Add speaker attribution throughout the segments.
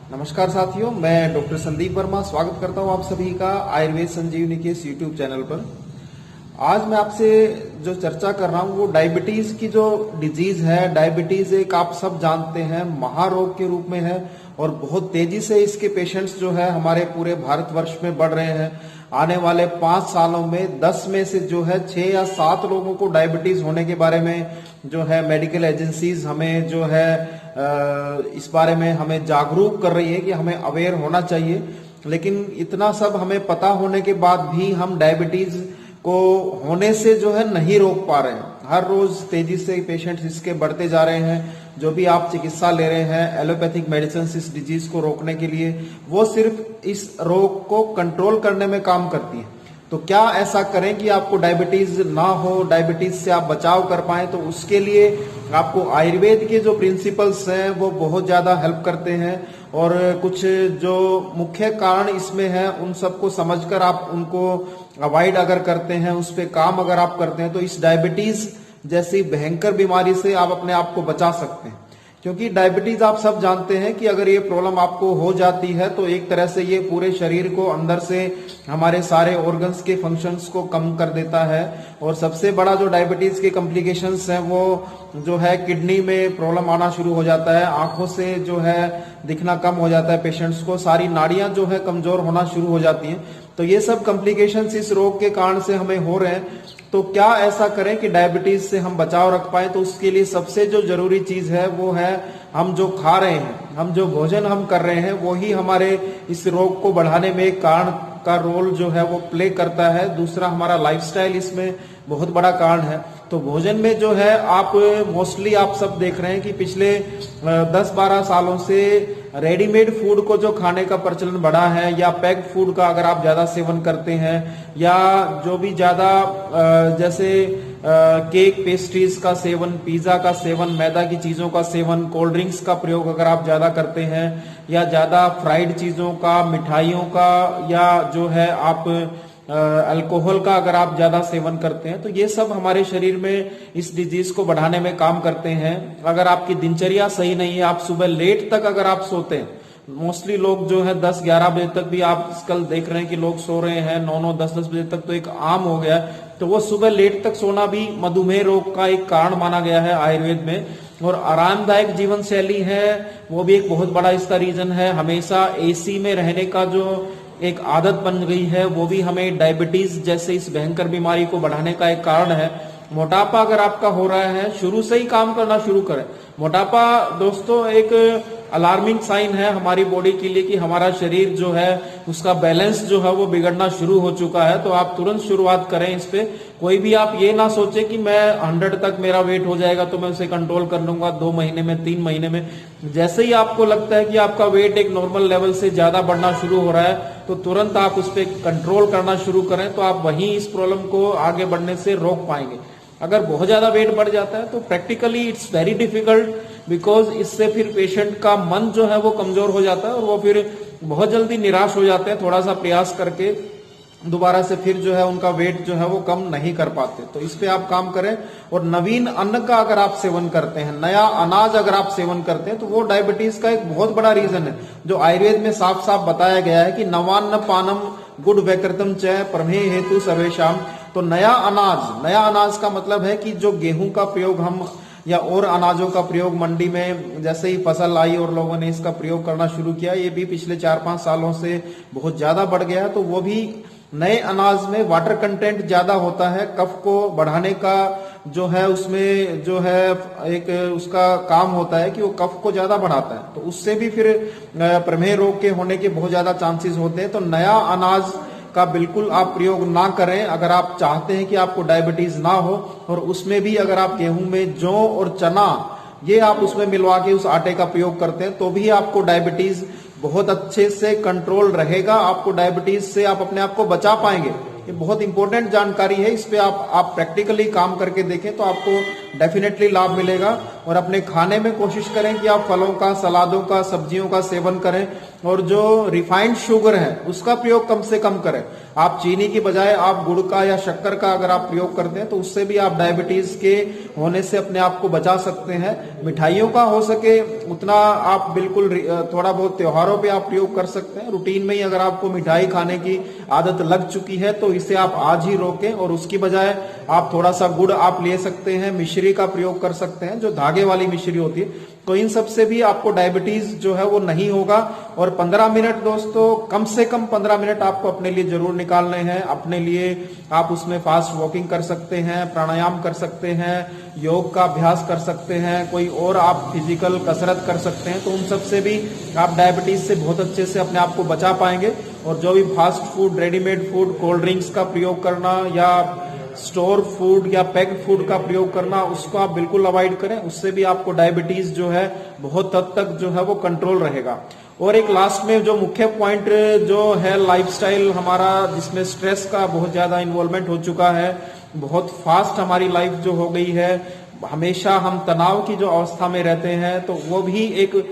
Speaker 1: नमस्कार साथियों, मैं डॉक्टर संदीप वर्मा स्वागत करता हूं आप सभी का आयुर्वेद संजीवनी के इस यूट्यूब चैनल पर। आज मैं आपसे जो चर्चा कर रहा हूं वो डायबिटीज की जो डिजीज है। डायबिटीज एक आप सब जानते हैं महारोग के रूप में है और बहुत तेजी से इसके पेशेंट्स जो है हमारे पूरे भारतवर्ष में बढ़ रहे हैं। आने वाले 5 सालों में 10 में से जो है 6 या 7 लोगों को डायबिटीज होने के बारे में जो है मेडिकल एजेंसीज हमें जो है इस बारे में हमें जागरूक कर रही है कि हमें अवेयर होना चाहिए। लेकिन इतना सब हमें पता होने के बाद भी हम डायबिटीज को होने से जो है नहीं रोक पा रहे हैं। हर रोज तेजी से पेशेंट्स इसके बढ़ते जा रहे हैं। जो भी आप चिकित्सा ले रहे हैं एलोपैथिक मेडिसिन इस डिजीज को रोकने के लिए, वो सिर्फ इस रोग को कंट्रोल करने में काम करती है। तो क्या ऐसा करें कि आपको डायबिटीज ना हो, डायबिटीज से आप बचाव कर पाएं? तो उसके लिए आपको आयुर्वेद के जो प्रिंसिपल्स हैं वो बहुत ज्यादा हेल्प करते हैं और कुछ जो मुख्य कारण इसमें है उन सबको समझकर आप उनको अवॉइड अगर करते हैं, उस पे काम अगर आप करते हैं, तो इस डायबिटीज जैसी भयंकर बीमारी से आप अपने आप को बचा सकते हैं। क्योंकि डायबिटीज आप सब जानते हैं कि अगर ये प्रॉब्लम आपको हो जाती है तो एक तरह से ये पूरे शरीर को अंदर से हमारे सारे ऑर्गन्स के फंक्शंस को कम कर देता है। और सबसे बड़ा जो डायबिटीज के कॉम्प्लिकेशंस हैं वो जो है किडनी में प्रॉब्लम आना शुरू हो जाता है, आंखों से जो है दिखना कम हो जाता है पेशेंट्स को, सारी नाड़ियां जो है कमजोर होना शुरू हो जाती हैं। तो ये सब कॉम्प्लिकेशंस इस रोग के कारण से हमें हो रहे हैं। तो क्या ऐसा करें कि डायबिटीज से हम बचाव रख पाए? तो उसके लिए सबसे जो जरूरी चीज है वो है हम जो खा रहे हैं, हम जो भोजन हम कर रहे हैं वो ही हमारे इस रोग को बढ़ाने में एक कारण का रोल जो है वो प्ले करता है। दूसरा हमारा लाइफस्टाइल इसमें बहुत बड़ा कारण है। तो भोजन में जो है आप मोस्टली आप सब देख रहे हैं कि पिछले 10-12 सालों से रेडीमेड फूड को जो खाने का प्रचलन बढ़ा है, या पैक्ड फूड का अगर आप ज्यादा सेवन करते हैं, या जो भी ज्यादा जैसे केक पेस्ट्रीज का सेवन, पिज्जा का सेवन, मैदा की चीजों का सेवन, कोल्ड ड्रिंक्स का प्रयोग अगर आप ज्यादा करते हैं, या ज्यादा फ्राइड चीजों का, मिठाइयों का, या जो है आप अल्कोहल का अगर आप ज्यादा सेवन करते हैं, तो ये सब हमारे शरीर में इस डिजीज को बढ़ाने में काम करते हैं। अगर आपकी दिनचर्या सही नहीं है, आप सुबह लेट तक अगर आप सोते हैं, मोस्टली लोग जो है 10-11 बजे तक भी आप कल देख रहे हैं कि लोग सो रहे हैं, 9-9, 10-10 बजे तक तो एक आम हो गया है। तो वो सुबह लेट तक सोना भी मधुमेह रोग का एक कारण माना गया है आयुर्वेद में। और आरामदायक जीवन शैली है वो भी एक बहुत बड़ा इसका रीजन है। हमेशा एसी में रहने का जो एक आदत बन गई है वो भी हमें डायबिटीज जैसे इस भयंकर बीमारी को बढ़ाने का एक कारण है। मोटापा अगर आपका हो रहा है, शुरू से ही काम करना शुरू करें। मोटापा दोस्तों एक अलार्मिंग साइन है हमारी बॉडी के लिए कि हमारा शरीर जो है उसका बैलेंस जो है वो बिगड़ना शुरू हो चुका है। तो आप तुरंत शुरुआत करें इस पे। कोई भी आप ये ना सोचे कि मैं 100 तक मेरा वेट हो जाएगा तो मैं उसे कंट्रोल कर लूंगा 2 महीने में, 3 महीने में। जैसे ही आपको लगता है कि आपका वेट एक नॉर्मल लेवल से ज्यादा बढ़ना शुरू हो रहा है तो तुरंत आप उस पर कंट्रोल करना शुरू करें, तो आप वहीं इस प्रॉब्लम को आगे बढ़ने से रोक पाएंगे। अगर बहुत ज्यादा वेट बढ़ जाता है तो practically it's very difficult, because इससे फिर पेशेंट का मन जो है वो कमजोर हो जाता है और वो फिर बहुत जल्दी निराश हो जाते हैं। थोड़ा सा प्रयास करके दोबारा से फिर जो है उनका वेट जो है वो कम नहीं कर पाते। तो इस पे आप काम करें। और नवीन अन्न का अगर आप सेवन करते हैं, नया अनाज अगर आप सेवन करते हैं, तो वो डायबिटीज का एक बहुत बड़ा रीजन है, जो आयुर्वेद में साफ साफ बताया गया है कि नवान्न पानम गुड वैकृतम च प्रमेय हेतु सर्वेशम। तो नया अनाज का मतलब है कि जो गेहूं का प्रयोग हम या और अनाजों का प्रयोग मंडी में जैसे ही फसल आई और लोगों ने इसका प्रयोग करना शुरू किया, ये भी पिछले 4-5 सालों से बहुत ज्यादा बढ़ गया। तो वो भी नए अनाज में वाटर कंटेंट ज्यादा होता है, कफ को बढ़ाने का जो है उसमें जो है एक उसका काम होता है कि वो कफ को ज्यादा बढ़ाता है। तो उससे भी फिर प्रमेह रोग के होने के बहुत ज्यादा चांसेस होते हैं। तो नया अनाज का बिल्कुल आप प्रयोग ना करें अगर आप चाहते हैं कि आपको डायबिटीज ना हो। और उसमें भी अगर आप गेहूं में जौ और चना ये आप उसमें मिलवा के उस आटे का प्रयोग करते हैं तो भी आपको डायबिटीज बहुत अच्छे से कंट्रोल रहेगा। आपको डायबिटीज से आप अपने आप को बचा पाएंगे। ये बहुत इंपॉर्टेंट जानकारी है। इस पे आप प्रैक्टिकली काम करके देखें तो आपको डेफिनेटली लाभ मिलेगा। और अपने खाने में कोशिश करें कि आप फलों का, सलादों का, सब्जियों का सेवन करें और जो रिफाइंड शुगर है उसका प्रयोग कम से कम करें। आप चीनी की बजाय आप गुड़ का या शक्कर का अगर आप प्रयोग करते हैं तो उससे भी आप डायबिटीज के होने से अपने आप को बचा सकते हैं। मिठाइयों का हो सके उतना आप बिल्कुल थोड़ा बहुत त्योहारों पे आप प्रयोग कर सकते हैं। रूटीन में ही अगर आपको मिठाई खाने की आदत लग चुकी है तो इसे आप आज ही रोकें और उसकी बजाय आप थोड़ा सा गुड़ आप ले सकते हैं, मिश्री का प्रयोग कर सकते हैं जो धागे वाली मिश्री होती है। तो इन सब से भी आपको डायबिटीज जो है वो नहीं होगा। और 15 मिनट दोस्तों, कम से कम 15 मिनट आपको अपने लिए जरूर निकालने हैं। अपने लिए आप उसमें फास्ट वॉकिंग कर सकते हैं, प्राणायाम कर सकते हैं, योग का अभ्यास कर सकते हैं, कोई और आप फिजिकल कसरत कर सकते हैं। तो उन सब से भी आप डायबिटीज से बहुत अच्छे से अपने आप को बचा पाएंगे। और जो भी fast food, readymade food, cold drinks का प्रयोग करना या स्टोर फूड या पैक्ड फूड का प्रयोग करना, उसको आप बिल्कुल अवॉइड करें। उससे भी आपको डायबिटीज जो है बहुत हद तक जो है वो कंट्रोल रहेगा। और एक लास्ट में जो मुख्य पॉइंट जो है लाइफस्टाइल हमारा, जिसमें स्ट्रेस का बहुत ज्यादा इन्वॉल्वमेंट हो चुका है, बहुत फास्ट हमारी लाइफ जो हो गई है, हमेशा हम तनाव की जो अवस्था में रहते हैं, तो वो भी एक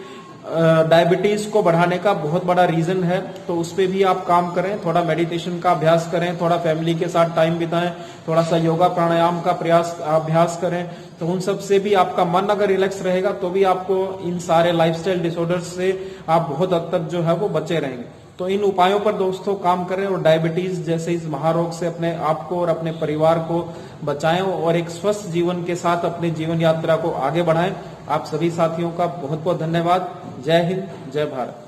Speaker 1: डायबिटीज को बढ़ाने का बहुत बड़ा रीजन है। तो उस पे भी आप काम करें, थोड़ा मेडिटेशन का अभ्यास करें, थोड़ा फैमिली के साथ टाइम बिताएं, थोड़ा सा योगा प्राणायाम का अभ्यास करें। तो उन सब से भी आपका मन अगर रिलैक्स रहेगा तो भी आपको इन सारे लाइफस्टाइल डिसऑर्डर्स से आप बहुत हद तक जो है वो बचे रहेंगे। तो इन उपायों पर दोस्तों काम करें और डायबिटीज जैसे इस महारोग से अपने आप को और अपने परिवार को बचाएं और एक स्वस्थ जीवन के साथ अपनी जीवन यात्रा को आगे बढ़ाएं। आप सभी साथियों का बहुत बहुत धन्यवाद। जय हिंद, जय भारत।